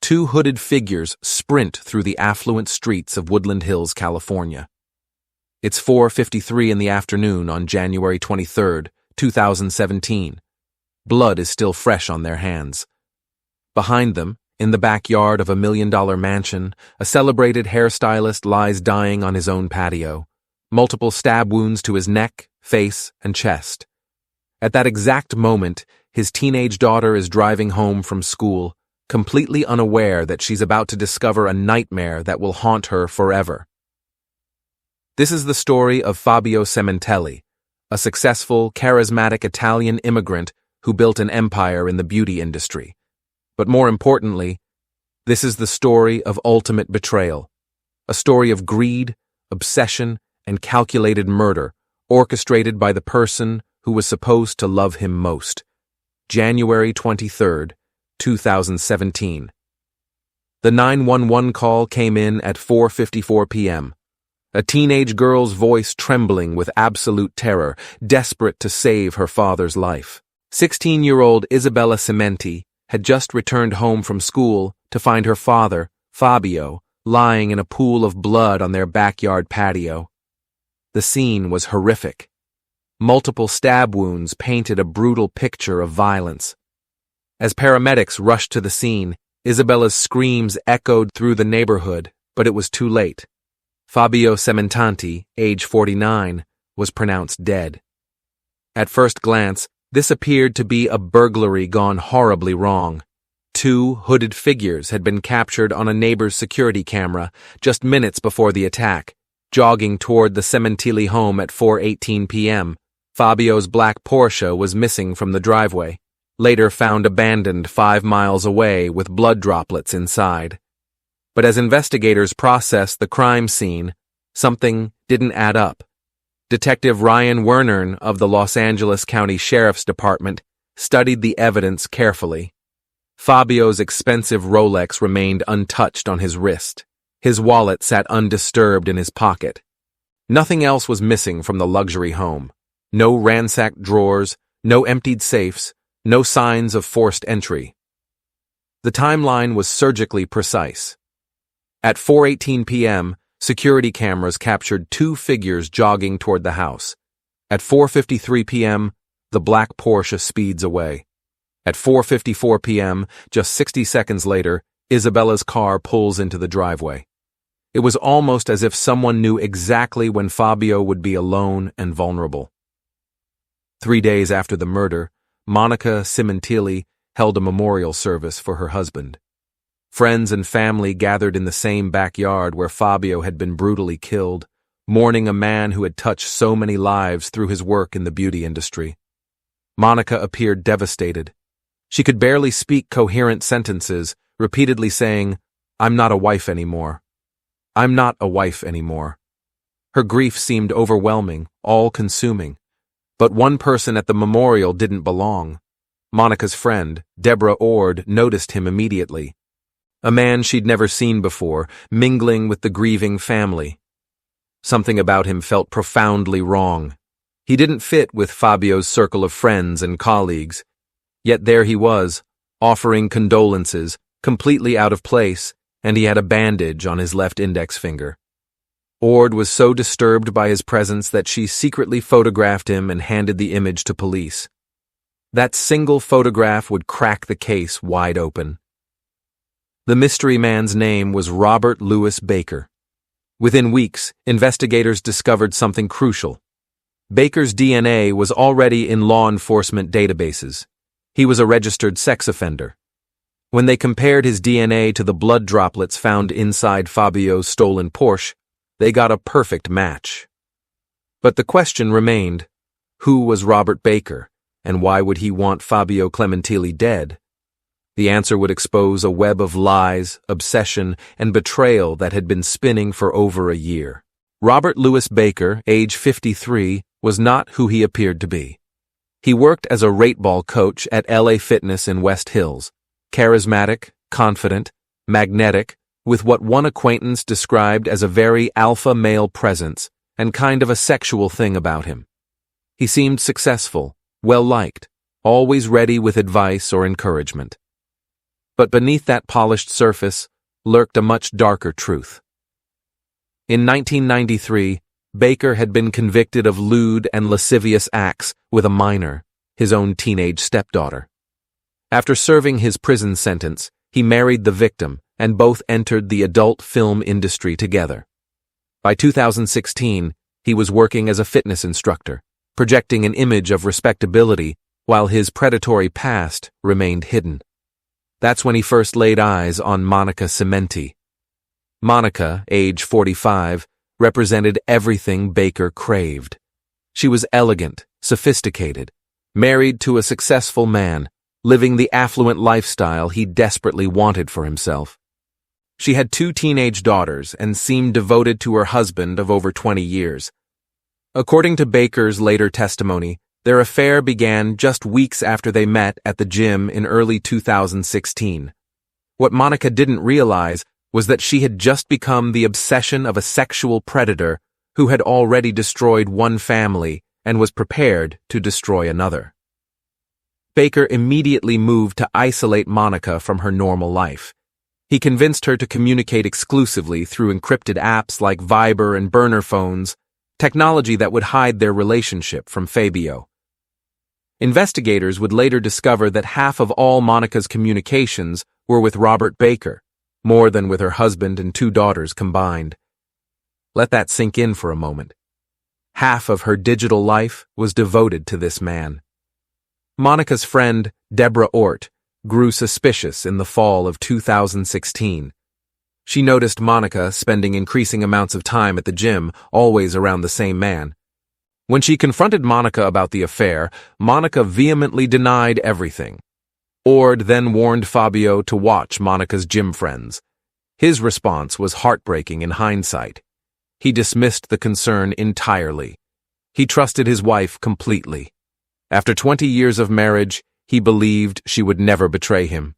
two hooded figures sprint through the affluent streets of Woodland Hills, California. It's 4:53 in the afternoon on January 23, 2017. Blood is still fresh on their hands. Behind them, in the backyard of a $1 million mansion, a celebrated hairstylist lies dying on his own patio, multiple stab wounds to his neck, face, and chest. At that exact moment, his teenage daughter is driving home from school, completely unaware that she's about to discover a nightmare that will haunt her forever. This is the story of Fabio Sementilli, a successful, charismatic Italian immigrant who built an empire in the beauty industry. But more importantly, this is the story of ultimate betrayal, a story of greed, obsession, and calculated murder, orchestrated by the person who was supposed to love him most. January 23, 2017. The 911 call came in at 4:54 p.m. A teenage girl's voice trembling with absolute terror, desperate to save her father's life. 16-year-old Isabella Sementilli had just returned home from school to find her father, Fabio, lying in a pool of blood on their backyard patio. The scene was horrific. Multiple stab wounds painted a brutal picture of violence. As paramedics rushed to the scene, Isabella's screams echoed through the neighborhood, but it was too late. Fabio Sementilli, age 49, was pronounced dead. At first glance, this appeared to be a burglary gone horribly wrong. Two hooded figures had been captured on a neighbor's security camera just minutes before the attack, jogging toward the Sementilli home at 4:18 p.m. Fabio's black Porsche was missing from the driveway, later found abandoned 5 miles away with blood droplets inside. But as investigators processed the crime scene, something didn't add up. Detective Ryan Wernern of the Los Angeles County Sheriff's Department studied the evidence carefully. Fabio's expensive Rolex remained untouched on his wrist. His wallet sat undisturbed in his pocket. Nothing else was missing from the luxury home. No ransacked drawers, no emptied safes, no signs of forced entry. The timeline was surgically precise. At 4:18 p.m., security cameras captured two figures jogging toward the house. At 4:53 p.m., the black Porsche speeds away. At 4:54 p.m., just 60 seconds later, Isabella's car pulls into the driveway. It was almost as if someone knew exactly when Fabio would be alone and vulnerable. 3 days after the murder, Monica Sementilli held a memorial service for her husband. Friends and family gathered in the same backyard where Fabio had been brutally killed, mourning a man who had touched so many lives through his work in the beauty industry. Monica appeared devastated. She could barely speak coherent sentences, repeatedly saying, "I'm not a wife anymore. I'm not a wife anymore." Her grief seemed overwhelming, all-consuming. But one person at the memorial didn't belong. Monica's friend, Deborah Ord, noticed him immediately. A man she'd never seen before, mingling with the grieving family. Something about him felt profoundly wrong. He didn't fit with Fabio's circle of friends and colleagues. Yet there he was, offering condolences, completely out of place, and he had a bandage on his left index finger. Ord was so disturbed by his presence that she secretly photographed him and handed the image to police. That single photograph would crack the case wide open. The mystery man's name was Robert Louis Baker. Within weeks, investigators discovered something crucial. Baker's DNA was already in law enforcement databases. He was a registered sex offender. When they compared his DNA to the blood droplets found inside Fabio's stolen Porsche, they got a perfect match. But the question remained, who was Robert Baker, and why would he want Fabio Sementilli dead? The answer would expose a web of lies, obsession, and betrayal that had been spinning for over a year. Robert Louis Baker, age 53, was not who he appeared to be. He worked as a rate ball coach at LA Fitness in West Hills, charismatic, confident, magnetic, with what one acquaintance described as a very alpha male presence and kind of a sexual thing about him. He seemed successful, well-liked, always ready with advice or encouragement. But beneath that polished surface lurked a much darker truth. In 1993, Baker had been convicted of lewd and lascivious acts with a minor, his own teenage stepdaughter. After serving his prison sentence, he married the victim, and both entered the adult film industry together. By 2016, he was working as a fitness instructor, projecting an image of respectability while his predatory past remained hidden. That's when he first laid eyes on Monica Sementilli. Monica, age 45, represented everything Baker craved. She was elegant, sophisticated, married to a successful man, living the affluent lifestyle he desperately wanted for himself. She had 2 teenage daughters and seemed devoted to her husband of over 20 years. According to Baker's later testimony, their affair began just weeks after they met at the gym in early 2016. What Monica didn't realize was that she had just become the obsession of a sexual predator who had already destroyed one family and was prepared to destroy another. Baker immediately moved to isolate Monica from her normal life. He convinced her to communicate exclusively through encrypted apps like Viber and burner phones, technology that would hide their relationship from Fabio. Investigators would later discover that half of all Monica's communications were with Robert Baker, more than with her husband and 2 daughters combined. Let that sink in for a moment. Half of her digital life was devoted to this man. Monica's friend, Deborah Ort, grew suspicious in the fall of 2016. She noticed Monica spending increasing amounts of time at the gym, always around the same man. When she confronted Monica about the affair, Monica vehemently denied everything. Ord then warned Fabio to watch Monica's gym friends. His response was heartbreaking in hindsight. He dismissed the concern entirely. He trusted his wife completely. After 20 years of marriage, he believed she would never betray him.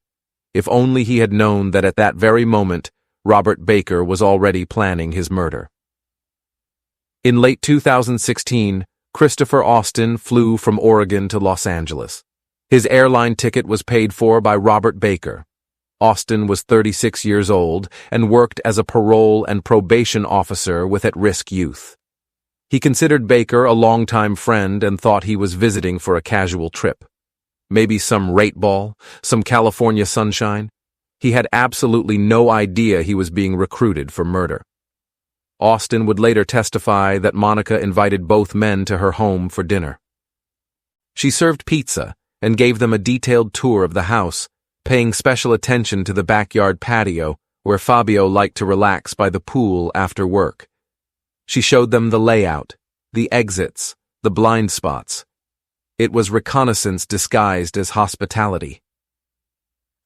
If only he had known that at that very moment, Robert Baker was already planning his murder. In late 2016, Christopher Austin flew from Oregon to Los Angeles. His airline ticket was paid for by Robert Baker. Austin was 36 years old and worked as a parole and probation officer with at-risk youth. He considered Baker a longtime friend and thought he was visiting for a casual trip. Maybe some rate ball, some California sunshine. He had absolutely no idea he was being recruited for murder. Austin would later testify that Monica invited both men to her home for dinner. She served pizza and gave them a detailed tour of the house, paying special attention to the backyard patio where Fabio liked to relax by the pool after work. She showed them the layout, the exits, the blind spots. It was reconnaissance disguised as hospitality.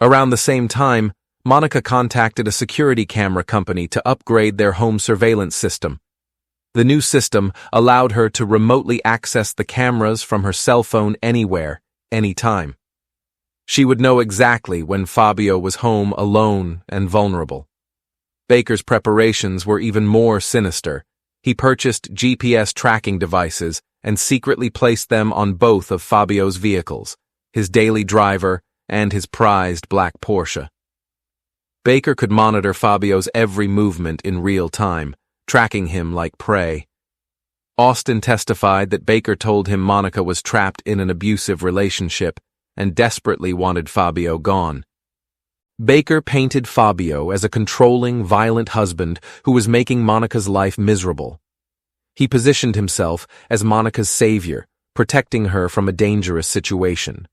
Around the same time, Monica contacted a security camera company to upgrade their home surveillance system. The new system allowed her to remotely access the cameras from her cell phone anywhere, anytime. She would know exactly when Fabio was home alone and vulnerable. Baker's preparations were even more sinister. He purchased GPS tracking devices and secretly placed them on both of Fabio's vehicles, his daily driver and his prized black Porsche. Baker could monitor Fabio's every movement in real time, tracking him like prey. Austin testified that Baker told him Monica was trapped in an abusive relationship and desperately wanted Fabio gone. Baker painted Fabio as a controlling, violent husband who was making Monica's life miserable. He positioned himself as Monica's savior, protecting her from a dangerous situation.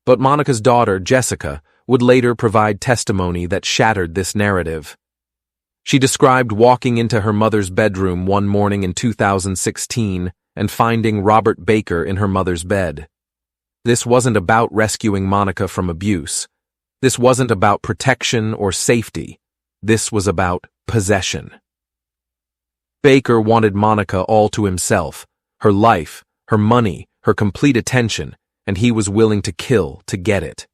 But Monica's daughter, Jessica, would later provide testimony that shattered this narrative. She described walking into her mother's bedroom one morning in 2016 and finding Robert Baker in her mother's bed. This wasn't about rescuing Monica from abuse. This wasn't about protection or safety. This was about possession. Baker wanted Monica all to himself, her life, her money, her complete attention, and he was willing to kill to get it.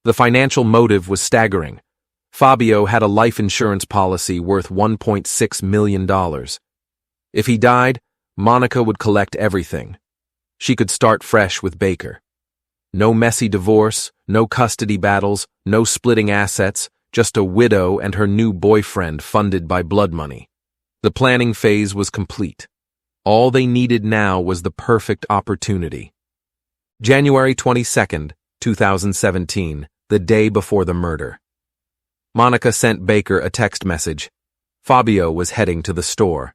The financial motive was staggering. Fabio had a life insurance policy worth $1.6 million. If he died, Monica would collect everything. She could start fresh with Baker. No messy divorce, no custody battles, no splitting assets, just a widow and her new boyfriend funded by blood money. The planning phase was complete. All they needed now was the perfect opportunity. January 22nd, 2017, the day before the murder. Monica sent Baker a text message. Fabio was heading to the store.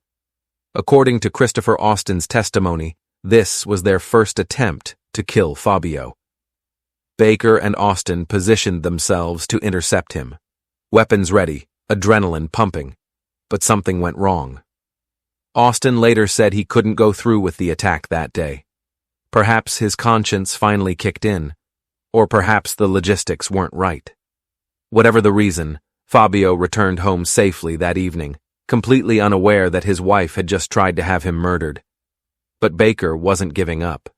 According to Christopher Austin's testimony, this was their first attempt to kill Fabio. Baker and Austin positioned themselves to intercept him. Weapons ready, adrenaline pumping. But something went wrong. Austin later said he couldn't go through with the attack that day. Perhaps his conscience finally kicked in, or perhaps the logistics weren't right. Whatever the reason, Fabio returned home safely that evening, completely unaware that his wife had just tried to have him murdered. But Baker wasn't giving up.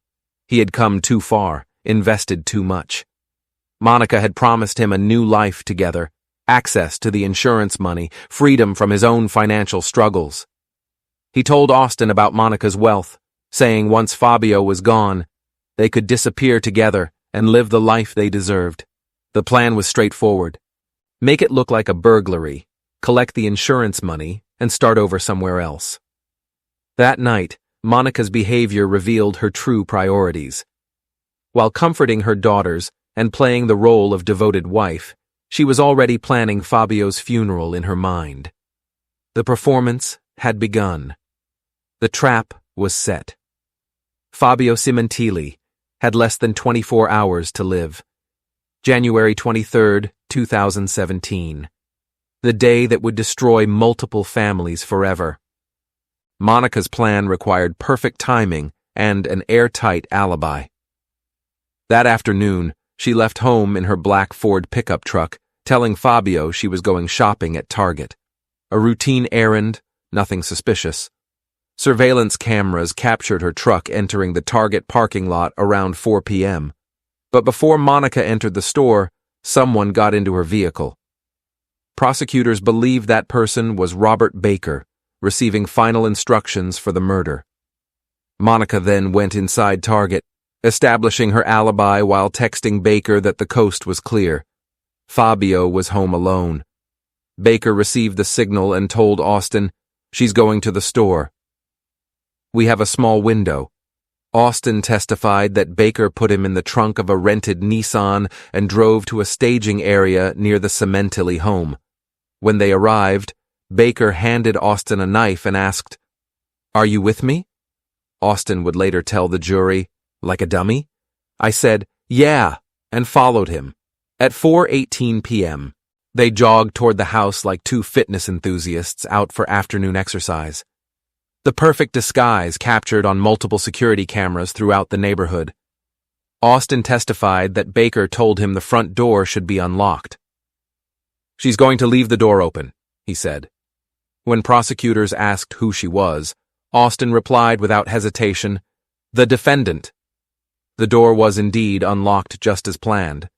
He had come too far, invested too much. Monica had promised him a new life together, access to the insurance money, freedom from his own financial struggles. He told Austin about Monica's wealth, saying once Fabio was gone, they could disappear together and live the life they deserved. The plan was straightforward. Make it look like a burglary, collect the insurance money, and start over somewhere else. That night, Monica's behavior revealed her true priorities. While comforting her daughters and playing the role of devoted wife, she was already planning Fabio's funeral in her mind. The performance had begun. The trap was set. Fabio Sementilli had less than 24 hours to live. January 23rd, 2017. The day that would destroy multiple families forever. Monica's plan required perfect timing and an airtight alibi. That afternoon, she left home in her black Ford pickup truck, telling Fabio she was going shopping at Target. A routine errand, nothing suspicious. Surveillance cameras captured her truck entering the Target parking lot around 4 p.m. But before Monica entered the store, someone got into her vehicle. Prosecutors believe that person was Robert Baker, receiving final instructions for the murder. Monica then went inside Target, establishing her alibi while texting Baker that the coast was clear. Fabio was home alone. Baker received the signal and told Austin, "She's going to the store." "We have a small window." Austin testified that Baker put him in the trunk of a rented Nissan and drove to a staging area near the Sementilli home. When they arrived, Baker handed Austin a knife and asked, "Are you with me?" Austin would later tell the jury, "Like a dummy? I said, 'Yeah,' and followed him." At 4:18 p.m., they jogged toward the house like two fitness enthusiasts out for afternoon exercise. The perfect disguise captured on multiple security cameras throughout the neighborhood. Austin testified that Baker told him the front door should be unlocked. "She's going to leave the door open," he said. When prosecutors asked who she was, Austin replied without hesitation, "The defendant." The door was indeed unlocked just as planned.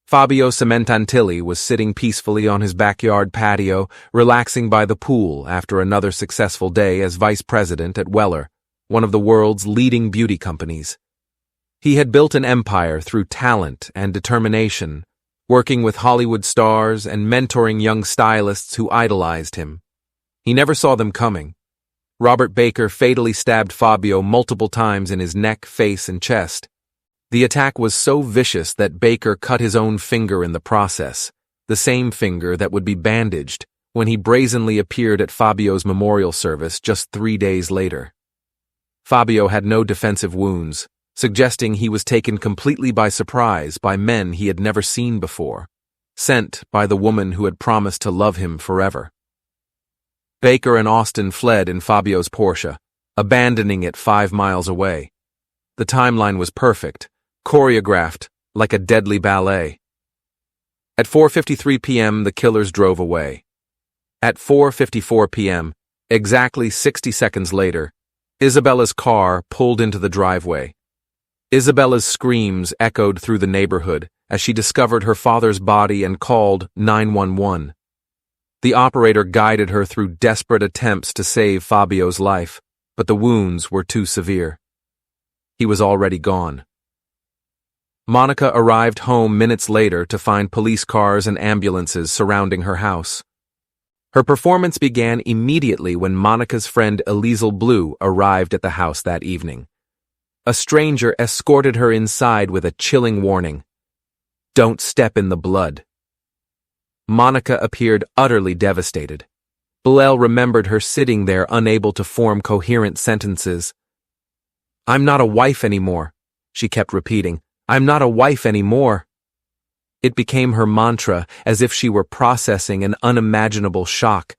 Fabio Sementilli was sitting peacefully on his backyard patio, relaxing by the pool after another successful day as vice president at Weller, one of the world's leading beauty companies. He had built an empire through talent and determination, working with Hollywood stars and mentoring young stylists who idolized him. He never saw them coming. Robert Baker fatally stabbed Fabio multiple times in his neck, face, and chest. The attack was so vicious that Baker cut his own finger in the process, the same finger that would be bandaged when he brazenly appeared at Fabio's memorial service just 3 days later. Fabio had no defensive wounds, suggesting he was taken completely by surprise by men he had never seen before, sent by the woman who had promised to love him forever. Baker and Austin fled in Fabio's Porsche, abandoning it 5 miles away. The timeline was perfect, choreographed like a deadly ballet. At 4:53 p.m., the killers drove away. At 4:54 p.m., exactly 60 seconds later, Isabella's car pulled into the driveway. Isabella's screams echoed through the neighborhood as she discovered her father's body and called 911. The operator guided her through desperate attempts to save Fabio's life, but the wounds were too severe. He was already gone. Monica arrived home minutes later to find police cars and ambulances surrounding her house. Her performance began immediately when Monica's friend Elizel Blue arrived at the house that evening. A stranger escorted her inside with a chilling warning: "Don't step in the blood." Monica appeared utterly devastated. Blue remembered her sitting there unable to form coherent sentences. "I'm not a wife anymore," she kept repeating. "I'm not a wife anymore." It became her mantra, as if she were processing an unimaginable shock.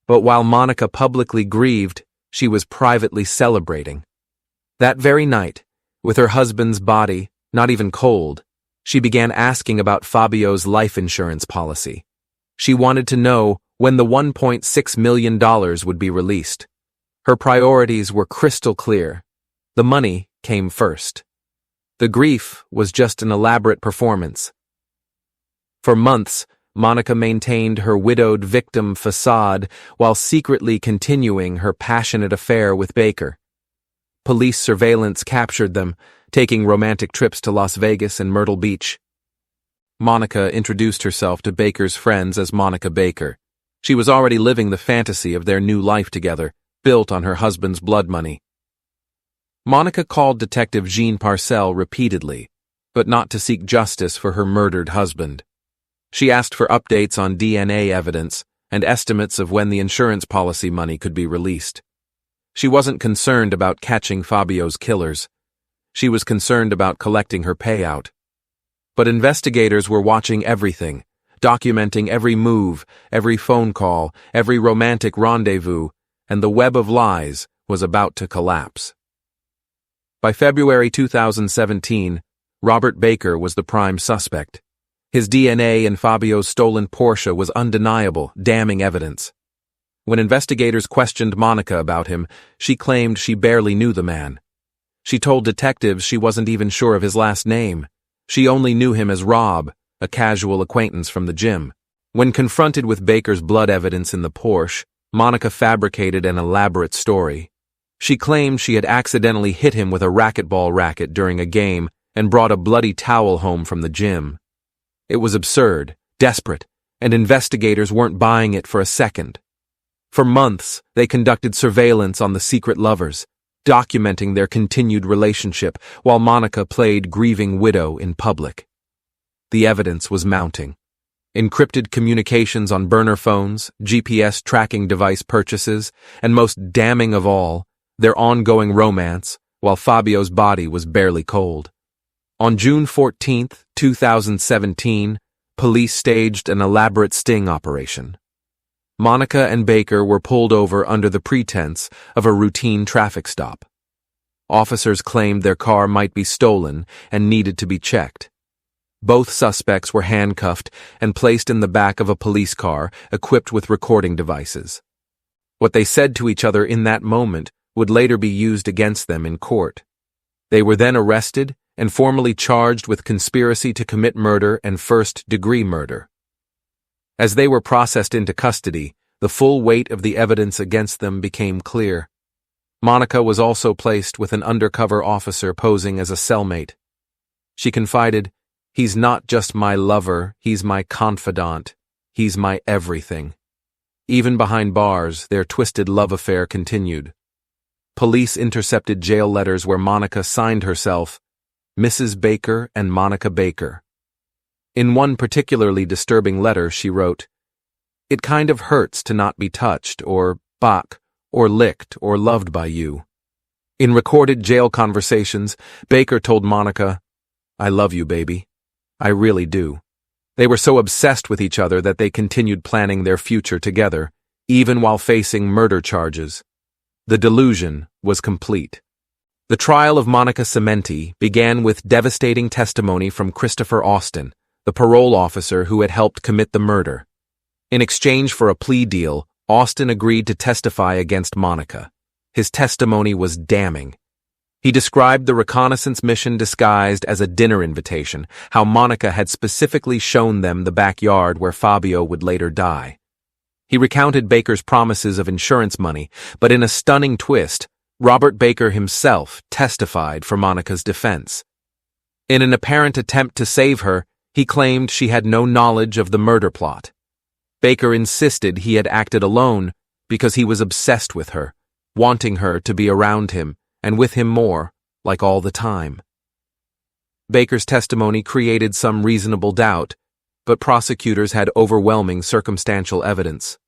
But while Monica publicly grieved, she was privately celebrating. That very night, with her husband's body not even cold, she began asking about Fabio's life insurance policy. She wanted to know when the $1.6 million would be released. Her priorities were crystal clear. The money came first. The grief was just an elaborate performance. For months, Monica maintained her widowed victim facade while secretly continuing her passionate affair with Baker. Police surveillance captured them, taking romantic trips to Las Vegas and Myrtle Beach. Monica introduced herself to Baker's friends as Monica Baker. She was already living the fantasy of their new life together, built on her husband's blood money. Monica called Detective Jean Parcell repeatedly, but not to seek justice for her murdered husband. She asked for updates on DNA evidence and estimates of when the insurance policy money could be released. She wasn't concerned about catching Fabio's killers. She was concerned about collecting her payout. But investigators were watching everything, documenting every move, every phone call, every romantic rendezvous, and the web of lies was about to collapse. By February 2017, Robert Baker was the prime suspect. His DNA in Fabio's stolen Porsche was undeniable, damning evidence. When investigators questioned Monica about him, she claimed she barely knew the man. She told detectives she wasn't even sure of his last name. She only knew him as Rob, a casual acquaintance from the gym. When confronted with Baker's blood evidence in the Porsche, Monica fabricated an elaborate story. She claimed she had accidentally hit him with a racquetball racket during a game and brought a bloody towel home from the gym. It was absurd, desperate, and investigators weren't buying it for a second. For months, they conducted surveillance on the secret lovers, documenting their continued relationship while Monica played grieving widow in public. The evidence was mounting. Encrypted communications on burner phones, GPS tracking device purchases, and most damning of all, their ongoing romance while Fabio's body was barely cold. On June 14, 2017, police staged an elaborate sting operation. Monica and Baker were pulled over under the pretense of a routine traffic stop. Officers claimed their car might be stolen and needed to be checked. Both suspects were handcuffed and placed in the back of a police car equipped with recording devices. What they said to each other in that moment would later be used against them in court. They were then arrested and formally charged with conspiracy to commit murder and first-degree murder. As they were processed into custody, the full weight of the evidence against them became clear. Monica was also placed with an undercover officer posing as a cellmate. She confided, "He's not just my lover, he's my confidant. He's my everything." Even behind bars, their twisted love affair continued. Police intercepted jail letters where Monica signed herself, Mrs. Baker and Monica Baker. In one particularly disturbing letter, she wrote, "It kind of hurts to not be touched, or bak, or licked, or loved by you." In recorded jail conversations, Baker told Monica, "I love you, baby. I really do." They were so obsessed with each other that they continued planning their future together, even while facing murder charges. The delusion was complete. The trial of Monica Sementilli began with devastating testimony from Christopher Austin, the parole officer who had helped commit the murder. In exchange for a plea deal, Austin agreed to testify against Monica. His testimony was damning. He described the reconnaissance mission disguised as a dinner invitation, how Monica had specifically shown them the backyard where Fabio would later die. He recounted Baker's promises of insurance money, but in a stunning twist, Robert Baker himself testified for Monica's defense. In an apparent attempt to save her, he claimed she had no knowledge of the murder plot. Baker insisted he had acted alone because he was obsessed with her, wanting her to be around him and with him more, like all the time. Baker's testimony created some reasonable doubt, but prosecutors had overwhelming circumstantial evidence.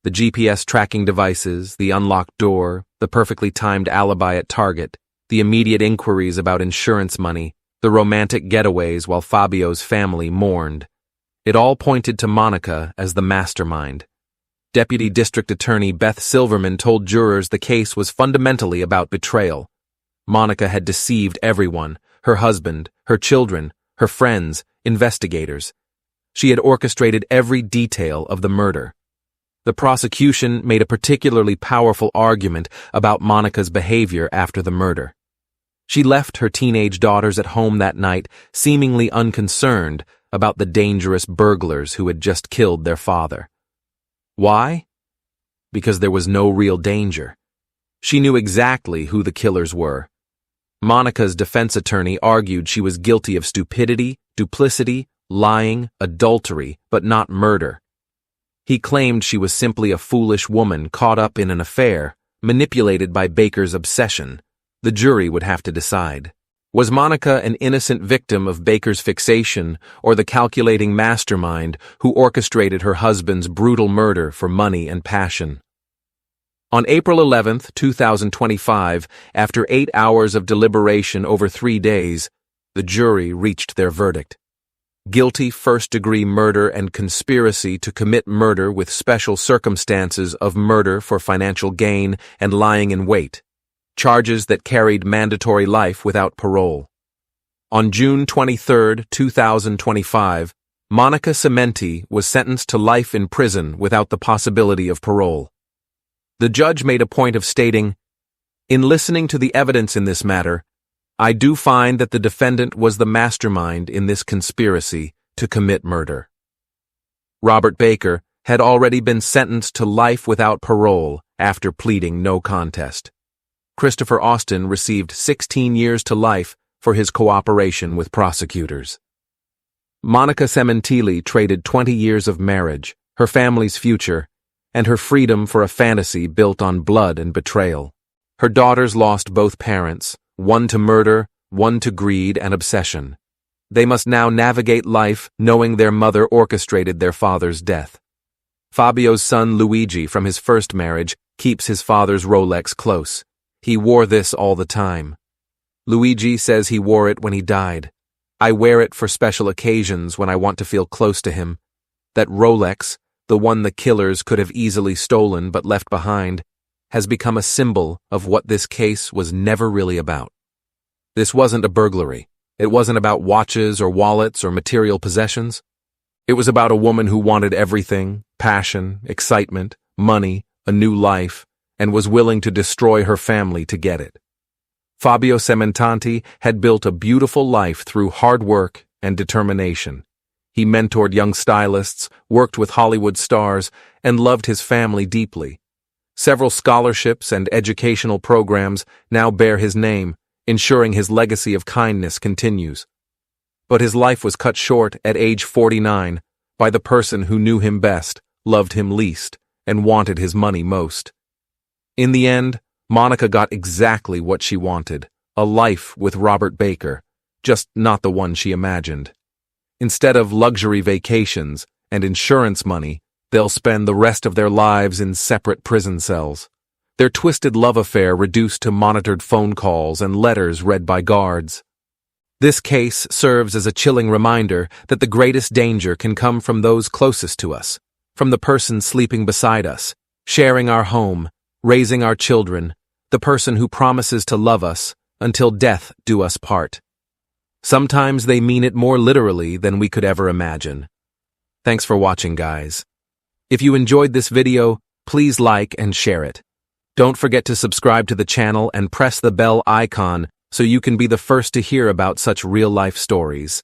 The GPS tracking devices, the unlocked door, the perfectly timed alibi at Target, the immediate inquiries about insurance money, the romantic getaways while Fabio's family mourned. It all pointed to Monica as the mastermind. Deputy District Attorney Beth Silverman told jurors the case was fundamentally about betrayal. Monica had deceived everyone, her husband, her children, her friends, investigators. She had orchestrated every detail of the murder. The prosecution made a particularly powerful argument about Monica's behavior after the murder. She left her teenage daughters at home that night, seemingly unconcerned about the dangerous burglars who had just killed their father. Why? Because there was no real danger. She knew exactly who the killers were. Monica's defense attorney argued she was guilty of stupidity, duplicity, lying, adultery, but not murder. He claimed she was simply a foolish woman caught up in an affair, manipulated by Baker's obsession. The jury would have to decide. Was Monica an innocent victim of Baker's fixation or the calculating mastermind who orchestrated her husband's brutal murder for money and passion? On April 11, 2025, after 8 hours of deliberation over 3 days, the jury reached their verdict. Guilty first-degree murder and conspiracy to commit murder with special circumstances of murder for financial gain and lying in wait. Charges that carried mandatory life without parole. On June 23, 2025, Monica Sementilli was sentenced to life in prison without the possibility of parole. The judge made a point of stating, "In listening to the evidence in this matter, I do find that the defendant was the mastermind in this conspiracy to commit murder." Robert Baker had already been sentenced to life without parole after pleading no contest. Christopher Austin received 16 years to life for his cooperation with prosecutors. Monica Sementilli traded 20 years of marriage, her family's future, and her freedom for a fantasy built on blood and betrayal. Her daughters lost both parents, one to murder, one to greed and obsession. They must now navigate life knowing their mother orchestrated their father's death. Fabio's son Luigi from his first marriage keeps his father's Rolex close. He wore this all the time. Luigi says he wore it when he died. I wear it for special occasions when I want to feel close to him. That Rolex, the one the killers could have easily stolen but left behind, has become a symbol of what this case was never really about. This wasn't a burglary. It wasn't about watches or wallets or material possessions. It was about a woman who wanted everything, passion, excitement, money, a new life, and was willing to destroy her family to get it. Fabio Sementilli had built a beautiful life through hard work and determination. He mentored young stylists, worked with Hollywood stars, and loved his family deeply. Several scholarships and educational programs now bear his name, ensuring his legacy of kindness continues. But his life was cut short at age 49 by the person who knew him best, loved him least, and wanted his money most. In the end, Monica got exactly what she wanted, a life with Robert Baker, just not the one she imagined. Instead of luxury vacations and insurance money, they'll spend the rest of their lives in separate prison cells. Their twisted love affair reduced to monitored phone calls and letters read by guards. This case serves as a chilling reminder that the greatest danger can come from those closest to us, from the person sleeping beside us, sharing our home, raising our children, the person who promises to love us until death do us part. Sometimes they mean it more literally than we could ever imagine. Thanks for watching, guys. If you enjoyed this video, please like and share it. Don't forget to subscribe to the channel and press the bell icon so you can be the first to hear about such real-life stories.